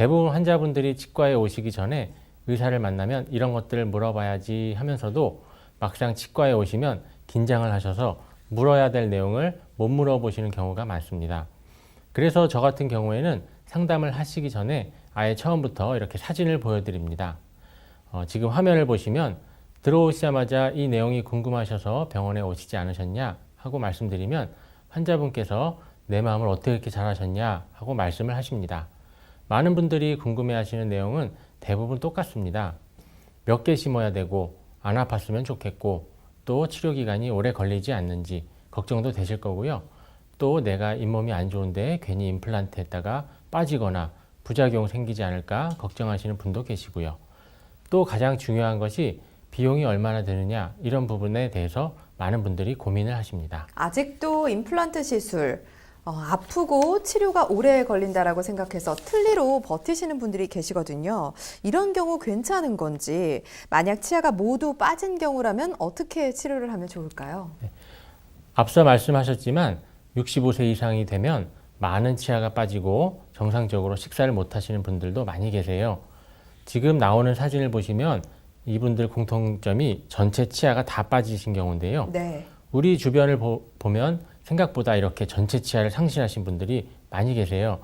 대부분 환자분들이 치과에 오시기 전에 의사를 만나면 이런 것들을 물어봐야지 하면서도 막상 치과에 오시면 긴장을 하셔서 물어야 될 내용을 못 물어보시는 경우가 많습니다. 그래서 저 같은 경우에는 상담을 하시기 전에 아예 처음부터 이렇게 사진을 보여드립니다. 지금 화면을 보시면 들어오시자마자 이 내용이 궁금하셔서 병원에 오시지 않으셨냐 하고 말씀드리면 환자분께서 내 마음을 어떻게 이렇게 잘 아셨냐 하고 말씀을 하십니다. 많은 분들이 궁금해 하시는 내용은 대부분 똑같습니다. 몇 개 심어야 되고 안 아팠으면 좋겠고 또 치료 기간이 오래 걸리지 않는지 걱정도 되실 거고요. 또 내가 잇몸이 안 좋은데 괜히 임플란트 했다가 빠지거나 부작용 생기지 않을까 걱정하시는 분도 계시고요. 또 가장 중요한 것이 비용이 얼마나 드느냐 이런 부분에 대해서 많은 분들이 고민을 하십니다. 아직도 임플란트 시술, 아프고 치료가 오래 걸린다라고 생각해서 틀니로 버티시는 분들이 계시거든요. 이런 경우 괜찮은 건지, 만약 치아가 모두 빠진 경우라면 어떻게 치료를 하면 좋을까요? 앞서 말씀하셨지만 65세 이상이 되면 많은 치아가 빠지고 정상적으로 식사를 못 하시는 분들도 많이 계세요. 지금 나오는 사진을 보시면 이분들 공통점이 전체 치아가 다 빠지신 경우인데요. 네. 우리 주변을 보면 생각보다 이렇게 전체 치아를 상실하신 분들이 많이 계세요.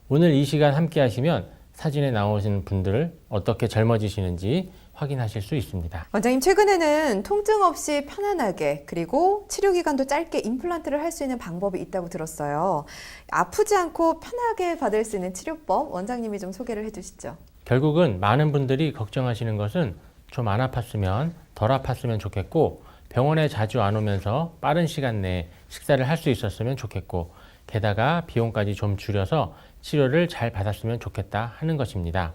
오늘 이 시간 함께 하시면 사진에 나오시는 분들을 어떻게 젊어지시는지 확인하실 수 있습니다. 원장님, 최근에는 통증 없이 편안하게 그리고 치료 기간도 짧게 임플란트를 할 수 있는 방법이 있다고 들었어요. 아프지 않고 편하게 받을 수 있는 치료법 원장님이 좀 소개를 해주시죠. 결국은 많은 분들이 걱정하시는 것은 좀 안 아팠으면 덜 아팠으면 좋겠고 병원에 자주 안 오면서 빠른 시간 내에 식사를 할 수 있었으면 좋겠고 게다가 비용까지 좀 줄여서 치료를 잘 받았으면 좋겠다 하는 것입니다.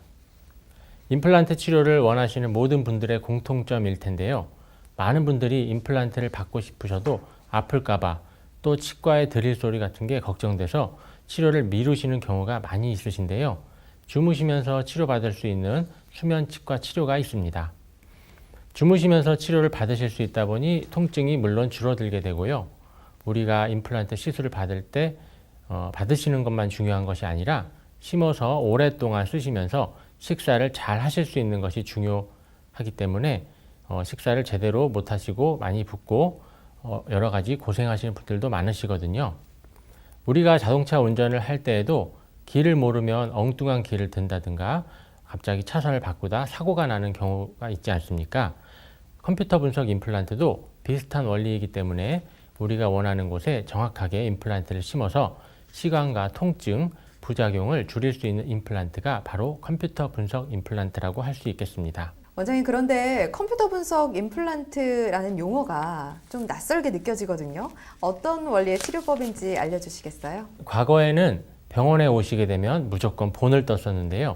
임플란트 치료를 원하시는 모든 분들의 공통점일 텐데요. 많은 분들이 임플란트를 받고 싶으셔도 아플까봐 또 치과의 드릴 소리 같은 게 걱정돼서 치료를 미루시는 경우가 많이 있으신데요. 주무시면서 치료받을 수 있는 수면 치과 치료가 있습니다. 주무시면서 치료를 받으실 수 있다 보니 통증이 물론 줄어들게 되고요. 우리가 임플란트 시술을 받을 때 받으시는 것만 중요한 것이 아니라 심어서 오랫동안 쓰시면서 식사를 잘 하실 수 있는 것이 중요하기 때문에 식사를 제대로 못 하시고 많이 붓고 여러 가지 고생하시는 분들도 많으시거든요. 우리가 자동차 운전을 할 때에도 길을 모르면 엉뚱한 길을 든다든가 갑자기 차선을 바꾸다 사고가 나는 경우가 있지 않습니까? 컴퓨터 분석 임플란트도 비슷한 원리이기 때문에 우리가 원하는 곳에 정확하게 임플란트를 심어서 시간과 통증, 부작용을 줄일 수 있는 임플란트가 바로 컴퓨터 분석 임플란트라고 할 수 있겠습니다. 원장님, 그런데 컴퓨터 분석 임플란트라는 용어가 좀 낯설게 느껴지거든요. 어떤 원리의 치료법인지 알려주시겠어요? 과거에는 병원에 오시게 되면 무조건 본을 떴었는데요.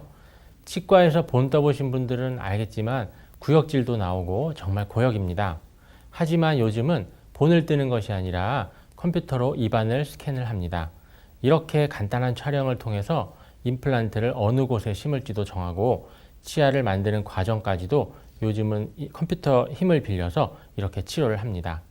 치과에서 본 떠보신 분들은 알겠지만 구역질도 나오고 정말 고역입니다. 하지만 요즘은 본을 뜨는 것이 아니라 컴퓨터로 입안을 스캔을 합니다. 이렇게 간단한 촬영을 통해서 임플란트를 어느 곳에 심을지도 정하고 치아를 만드는 과정까지도 요즘은 이 컴퓨터 힘을 빌려서 이렇게 치료를 합니다.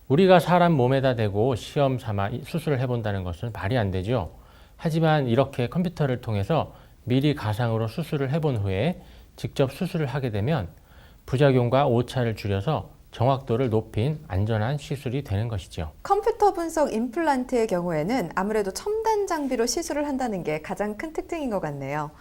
우리가 사람 몸에다 대고 시험 삼아 수술을 해본다는 것은 말이 안 되죠. 하지만 이렇게 컴퓨터를 통해서 미리 가상으로 수술을 해본 후에 직접 수술을 하게 되면 부작용과 오차를 줄여서 정확도를 높인 안전한 시술이 되는 것이죠. 컴퓨터 분석 임플란트의 경우에는 아무래도 첨단 장비로 시술을 한다는 게 가장 큰 특징인 것 같네요.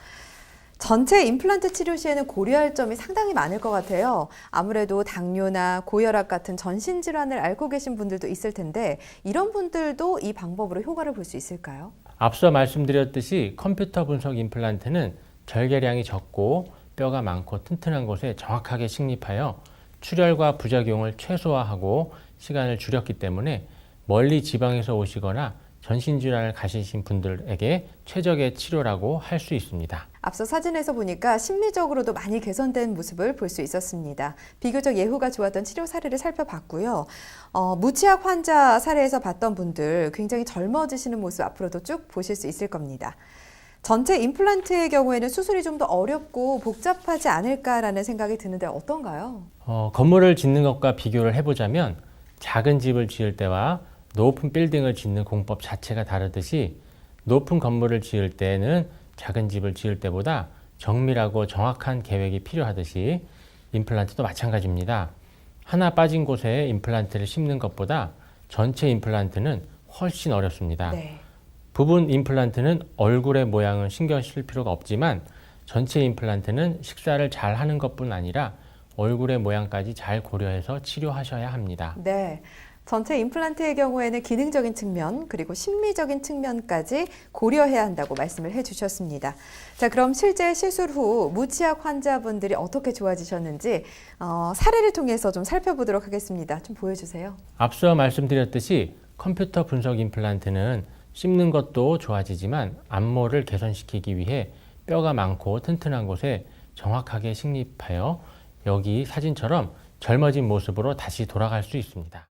전체 임플란트 치료 시에는 고려할 점이 상당히 많을 것 같아요. 아무래도 당뇨나 고혈압 같은 전신 질환을 앓고 계신 분들도 있을 텐데 이런 분들도 이 방법으로 효과를 볼 수 있을까요? 앞서 말씀드렸듯이 컴퓨터 분석 임플란트는 절개량이 적고 뼈가 많고 튼튼한 곳에 정확하게 식립하여 출혈과 부작용을 최소화하고 시간을 줄였기 때문에 멀리 지방에서 오시거나 전신질환을 가지신 분들에게 최적의 치료라고 할 수 있습니다. 앞서 사진에서 보니까 심리적으로도 많이 개선된 모습을 볼 수 있었습니다. 비교적 예후가 좋았던 치료 사례를 살펴봤고요. 무치약 환자 사례에서 봤던 분들 굉장히 젊어지시는 모습 앞으로도 쭉 보실 수 있을 겁니다. 전체 임플란트의 경우에는 수술이 좀 더 어렵고 복잡하지 않을까라는 생각이 드는데 어떤가요? 건물을 짓는 것과 비교를 해보자면 작은 집을 지을 때와 높은 빌딩을 짓는 공법 자체가 다르듯이 높은 건물을 지을 때는 작은 집을 지을 때보다 정밀하고 정확한 계획이 필요하듯이 임플란트도 마찬가지입니다. 하나 빠진 곳에 임플란트를 심는 것보다 전체 임플란트는 훨씬 어렵습니다. 네. 부분 임플란트는 얼굴의 모양은 신경 쓸 필요가 없지만 전체 임플란트는 식사를 잘 하는 것뿐 아니라 얼굴의 모양까지 잘 고려해서 치료하셔야 합니다. 네. 전체 임플란트의 경우에는 기능적인 측면 그리고 심미적인 측면까지 고려해야 한다고 말씀을 해주셨습니다. 자, 그럼 실제 시술 후 무치약 환자분들이 어떻게 좋아지셨는지 사례를 통해서 좀 살펴보도록 하겠습니다. 좀 보여주세요. 앞서 말씀드렸듯이 컴퓨터 분석 임플란트는 씹는 것도 좋아지지만 안모를 개선시키기 위해 뼈가 많고 튼튼한 곳에 정확하게 식립하여 여기 사진처럼 젊어진 모습으로 다시 돌아갈 수 있습니다.